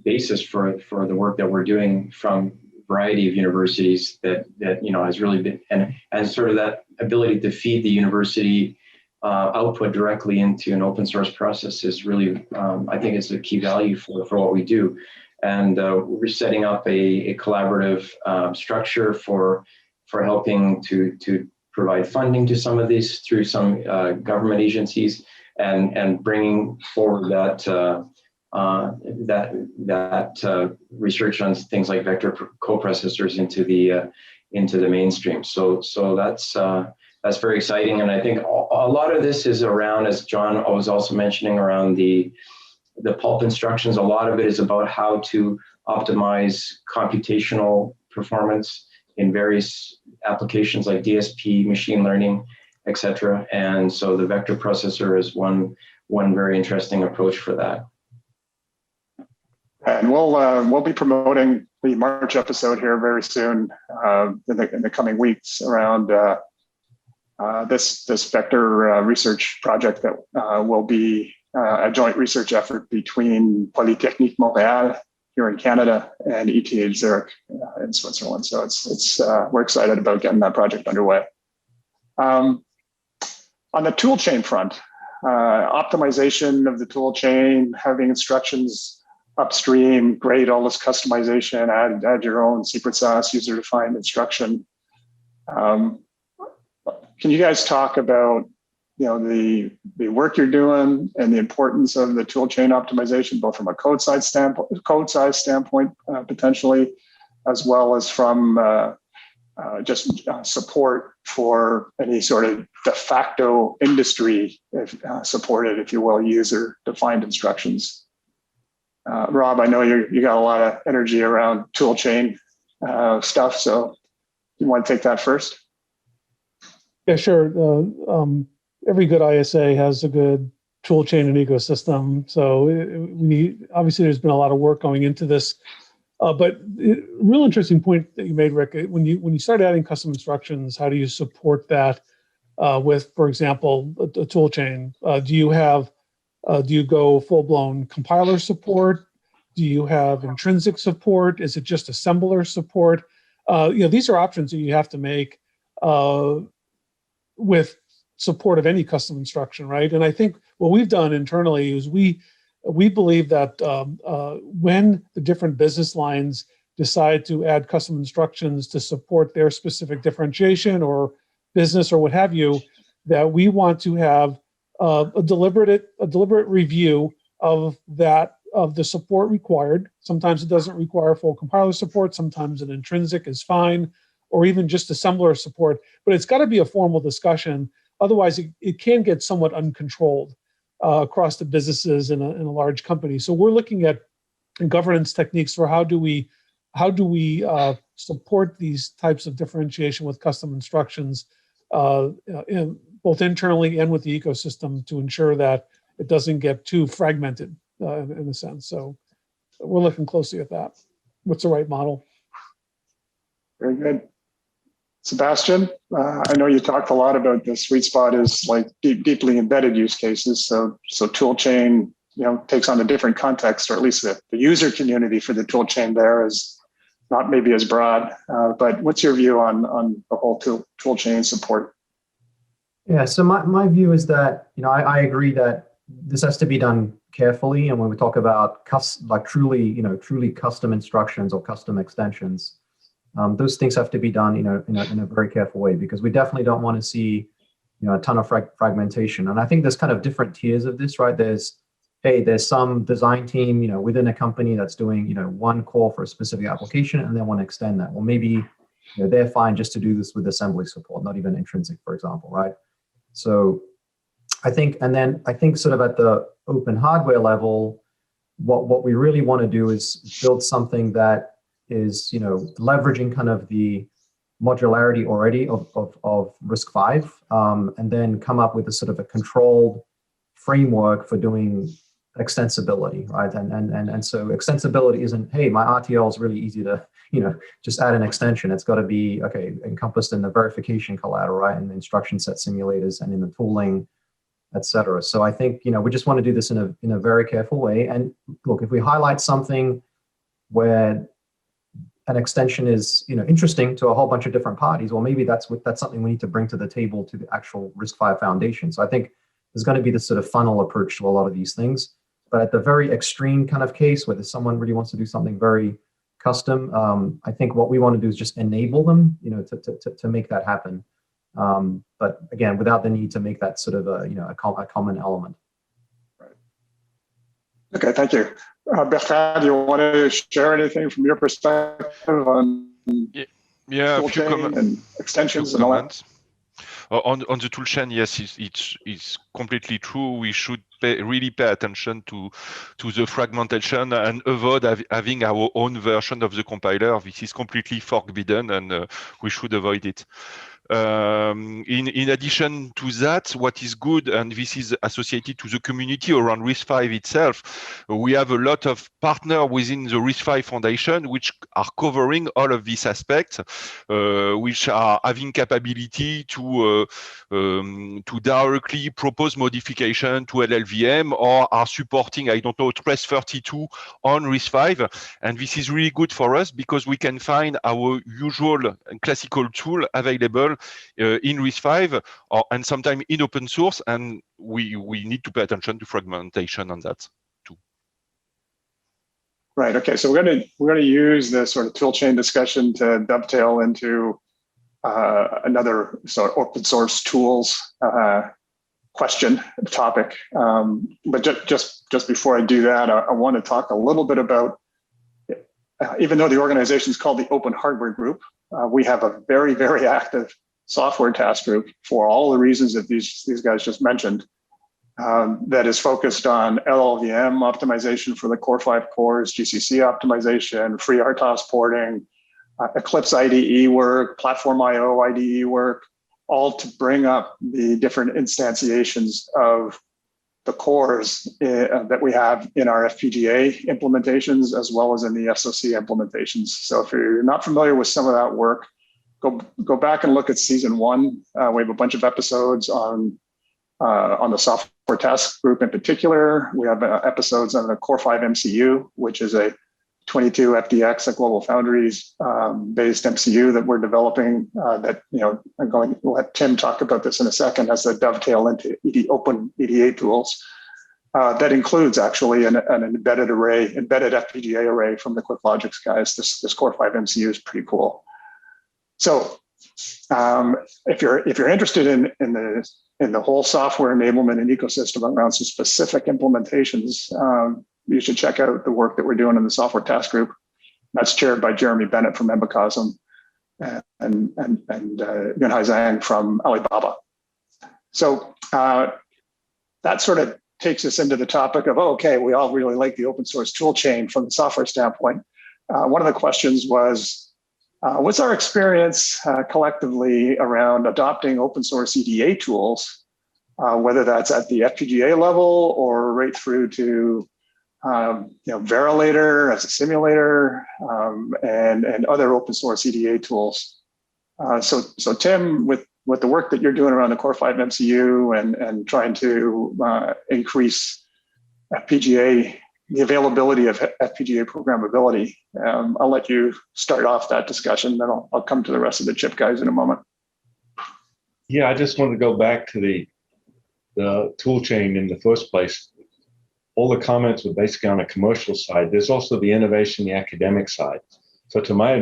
basis for the work that we're doing from a variety of universities that has really been, and sort of that ability to feed the university output directly into an open source process is really, I think, is a key value for what we do. And we're setting up a collaborative structure for helping to provide funding to some of these through some government agencies, and bringing forward that research on things like vector coprocessors into the mainstream. So that's very exciting, and I think a lot of this is around, as John was also mentioning, around the Pulp instructions. A lot of it is about how to optimize computational performance in various applications like DSP, machine learning, etc. And so the vector processor is one very interesting approach for that. And we'll be promoting the March episode here very soon in the coming weeks around this vector research project that will be a joint research effort between Polytechnique Montréal here in Canada and ETH Zurich in Switzerland. So it's we're excited about getting that project underway. On the tool chain front, optimization of the tool chain, having instructions upstream, great, all this customization, add your own secret sauce, user-defined instruction. Can you guys talk about the work you're doing and the importance of the tool chain optimization, both from a code size standpoint, potentially, as well as from just support for any sort of de facto industry supported, if you will, user-defined instructions. Rob, I know you got a lot of energy around tool chain stuff, so you want to take that first? Yeah, sure. Every good ISA has a good tool chain and ecosystem. So obviously there's been a lot of work going into this. But real interesting point that you made, Rick, when you start adding custom instructions, how do you support that with, for example, a tool chain? Do you go full-blown compiler support? Do you have intrinsic support? Is it just assembler support? These are options that you have to make with support of any custom instruction, right? And I think what we've done internally is we believe that when the different business lines decide to add custom instructions to support their specific differentiation or business or what have you, that we want to have a deliberate review of the support required. Sometimes it doesn't require full compiler support. Sometimes an intrinsic is fine, or even just assembler support. But it's got to be a formal discussion. Otherwise, it can get somewhat uncontrolled across the businesses in a large company. So we're looking at governance techniques for how do we support these types of differentiation with custom instructions, both internally and with the ecosystem, to ensure that it doesn't get too fragmented in a sense. So we're looking closely at that. What's the right model? Very good. Sebastian, I know you talked a lot about the sweet spot is like deeply embedded use cases. So tool chain, takes on a different context, or at least the user community for the tool chain there is not maybe as broad. But what's your view on the whole tool chain support? Yeah, so my view is that, I agree that this has to be done carefully. And when we talk about truly custom instructions or custom extensions, those things have to be done, in a very careful way, because we definitely don't want to see, a ton of fragmentation. And I think there's kind of different tiers of this, right? There's some design team, within a company that's doing, one core for a specific application, and they want to extend that. Well, maybe, they're fine just to do this with assembly support, not even intrinsic, for example, right? So I think sort of at the open hardware level, what we really want to do is build something that is, leveraging kind of the modularity already of RISC-V, and then come up with a sort of a controlled framework for doing extensibility, right? And so extensibility isn't, hey, my RTL is really easy to, just add an extension. It's got to be, encompassed in the verification collateral, right? And the instruction set simulators and in the tooling, et cetera. So I think, we just want to do this in a very careful way. And look, if we highlight something where an extension is, interesting to a whole bunch of different parties, well, maybe that's something we need to bring to the table to the actual RISC-V Foundation. So I think there's going to be this sort of funnel approach to a lot of these things. But at the very extreme kind of case where someone really wants to do something very custom, I think what we want to do is just enable them, to make that happen. But again, without the need to make that sort of a common element. Right. Okay, thank you. Bertrand, do you want to share anything from your perspective on tool chain and extensions and all that? On the tool chain, yes, it's completely true. We should really pay attention to the fragmentation and avoid having our own version of the compiler. This is completely forbidden, and we should avoid it. In addition to that, what is good, and this is associated to the community around RISC-V itself, we have a lot of partners within the RISC-V Foundation which are covering all of these aspects, which are having capability to directly propose modification to LLVM, or are supporting, I don't know, TRES32 on RISC-V. And this is really good for us because we can find our usual classical tool available in RISC-V and sometimes in open source, and we need to pay attention to fragmentation on that too. Right. Okay. So we're going to use this sort of toolchain discussion to dovetail into another sort of open source tools question topic. But just before I do that, I want to talk a little bit about, even though the organization is called the OpenHW Group, we have a very, very active software task group for all the reasons that these guys just mentioned, that is focused on LLVM optimization for the Core 5 cores, GCC optimization, free RTOS porting, Eclipse IDE work, Platform IO IDE work, all to bring up the different instantiations of the cores that we have in our FPGA implementations, as well as in the SoC implementations. So if you're not familiar with some of that work, go back and look at season 1. We have a bunch of episodes on the software task group in particular. We have episodes on the Core 5 MCU, which is a 22 FDX, a Global Foundries based MCU that we're developing. That I'm going to let Tim talk about this in a second as a dovetail into open EDA tools. That includes actually an embedded FPGA array from the QuickLogix guys. This Core 5 MCU is pretty cool. So if you're interested in the whole software enablement and ecosystem around some specific implementations, you should check out the work that we're doing in the software task group. That's chaired by Jeremy Bennett from Embecosm and Yunhai Zhang from Alibaba. So that sort of takes us into the topic of, okay, we all really like the open source tool chain from the software standpoint. One of the questions was, what's our experience collectively around adopting open source EDA tools, whether that's at the FPGA level or right through to Verilator as a simulator and other open source EDA tools. So Tim, with the work that you're doing around the Core 5 MCU and trying to increase FPGA, the availability of FPGA programmability, I'll let you start off that discussion, then I'll come to the rest of the chip guys in a moment. Yeah, I just want to go back to the tool chain in the first place. All the comments were basically on a commercial side. There's also the innovation, the academic side. So to my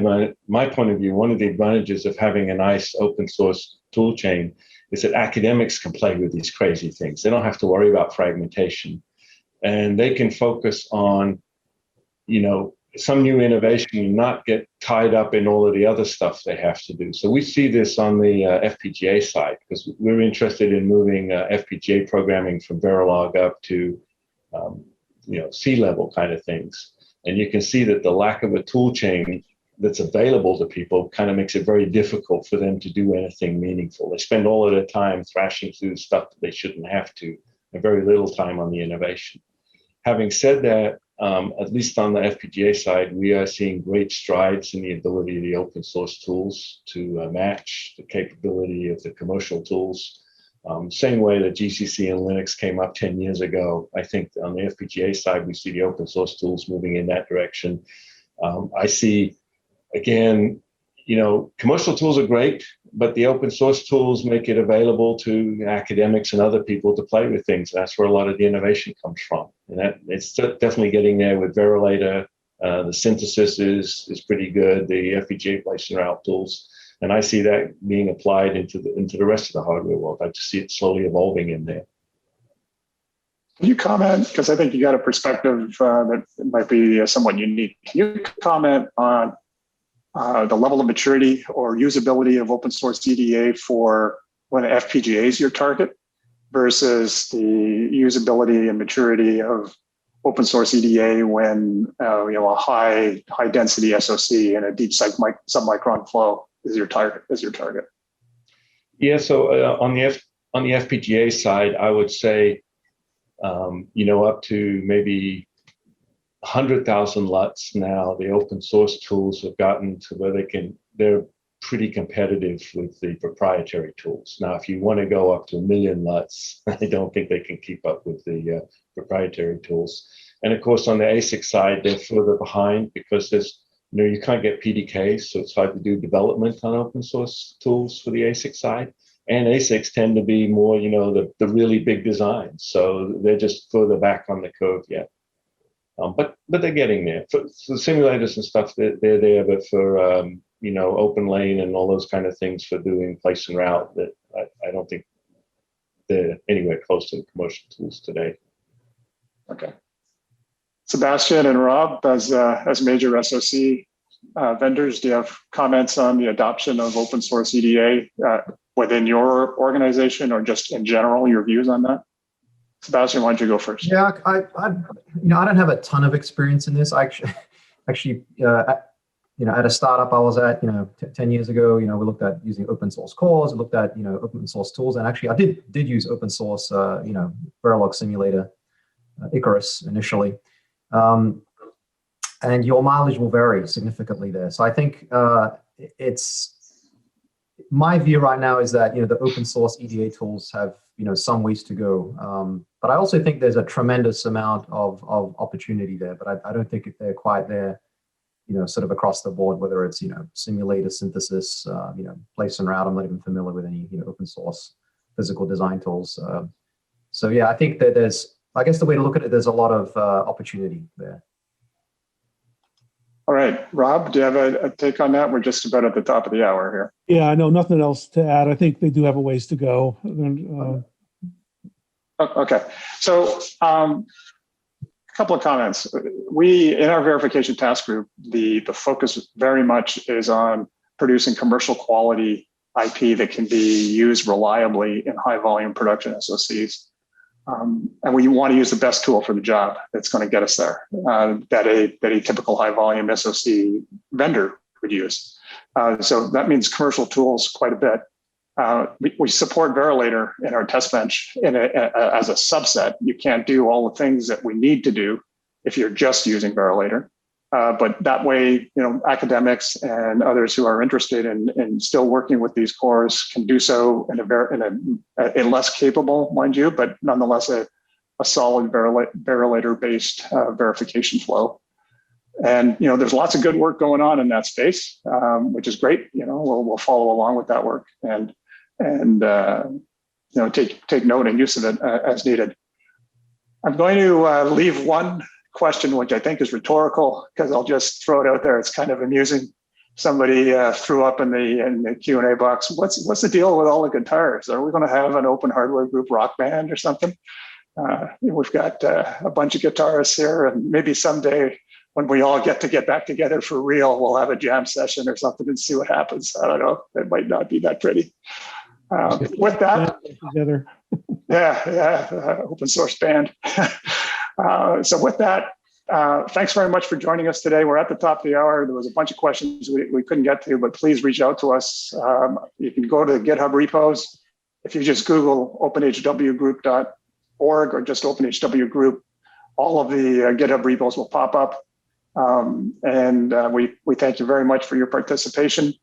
point of view, one of the advantages of having a nice open source tool chain is that academics can play with these crazy things. They don't have to worry about fragmentation. And they can focus on, some new innovation and not get tied up in all of the other stuff they have to do. So we see this on the FPGA side, because we're interested in moving FPGA programming from Verilog up to C-level kind of things. And you can see that the lack of a tool chain that's available to people kind of makes it very difficult for them to do anything meaningful. They spend all of their time thrashing through stuff that they shouldn't have to, and very little time on the innovation. Having said that, at least on the FPGA side, we are seeing great strides in the ability of the open source tools to match the capability of the commercial tools. Same way that GCC and Linux came up 10 years ago, I think on the FPGA side, we see the open source tools moving in that direction. I see, again, commercial tools are great, but the open source tools make it available to academics and other people to play with things. That's where a lot of the innovation comes from. And it's definitely getting there with Verilator. The synthesis is pretty good. The FPGA place and route tools. And I see that being applied into the rest of the hardware world. I just see it slowly evolving in there. Can you comment, because I think you got a perspective that might be somewhat unique. Can you comment on the level of maturity or usability of open source EDA for when FPGA is your target versus the usability and maturity of open source EDA when a high density SoC and a deep submicron flow is your target? Yeah, so on the FPGA side, I would say up to maybe 100,000 LUTs now, the open source tools have gotten to where they're pretty competitive with the proprietary tools. Now, if you want to go up to 1 million LUTs, I don't think they can keep up with the proprietary tools. And of course, on the ASIC side, they're further behind because you can't get PDKs, so it's hard to do development on open source tools for the ASIC side. And ASICs tend to be more, the really big designs. So they're just further back on the curve yet. But they're getting there. For simulators and stuff, they're there. But for open lane and all those kind of things for doing place and route, that I don't think they're anywhere close to the commercial tools today. Okay. Sebastian and Rob, as major SoC vendors, do you have comments on the adoption of open source EDA within your organization, or just in general, your views on that? Sebastian, why don't you go first? Yeah, I don't have a ton of experience in this. Actually, at a startup I was at, 10 years ago, we looked at using open source cores, we looked at, open source tools, and actually I did use open source, Verilog simulator, Icarus initially. And your mileage will vary significantly there. So I think my view right now is that, the open source EDA tools have, some ways to go. But I also think there's a tremendous amount of opportunity there, but I don't think they're quite there sort of across the board, whether it's, simulator synthesis, place and route. I'm not even familiar with any, open source physical design tools. So yeah, I think that I guess the way to look at it, there's a lot of opportunity there. All right, Rob, do you have a take on that? We're just about at the top of the hour here. Yeah, I know nothing else to add. I think they do have a ways to go. Okay, so a couple of comments. We, in our verification task group, the focus very much is on producing commercial quality IP that can be used reliably in high volume production SoCs. And we want to use the best tool for the job that's going to get us there, that a typical high volume SoC vendor would use. So that means commercial tools quite a bit. We support Verilator in our test bench as a subset. You can't do all the things that we need to do if you're just using Verilator. But that way, academics and others who are interested in still working with these cores can do so in a less capable, mind you, but nonetheless a solid Verilator-based verification flow. And there's lots of good work going on in that space, which is great. We'll follow along with that work and take note and use of it as needed. I'm going to leave one question, which I think is rhetorical, because I'll just throw it out there. It's kind of amusing. Somebody threw up in the Q&A box. What's the deal with all the guitars? Are we going to have an OpenHW Group rock band or something? We've got a bunch of guitarists here, and maybe someday when we all get back together for real, we'll have a jam session or something and see what happens. I don't know. It might not be that pretty. With that, together. yeah, open source band. So with that, thanks very much for joining us today. We're at the top of the hour. There was a bunch of questions we couldn't get to, but please reach out to us. You can go to the GitHub repos. If you just Google openhwgroup.org or just OpenHW Group, all of the GitHub repos will pop up. And we thank you very much for your participation.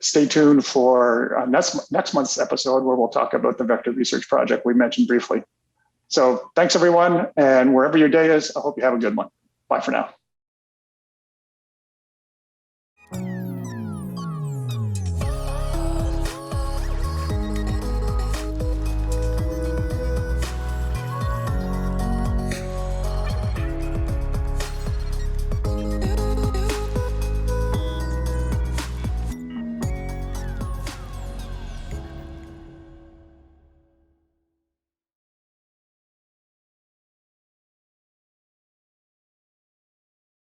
Stay tuned for next month's episode, where we'll talk about the vector research project we mentioned briefly. So thanks, everyone. And wherever your day is, I hope you have a good one. Bye for now.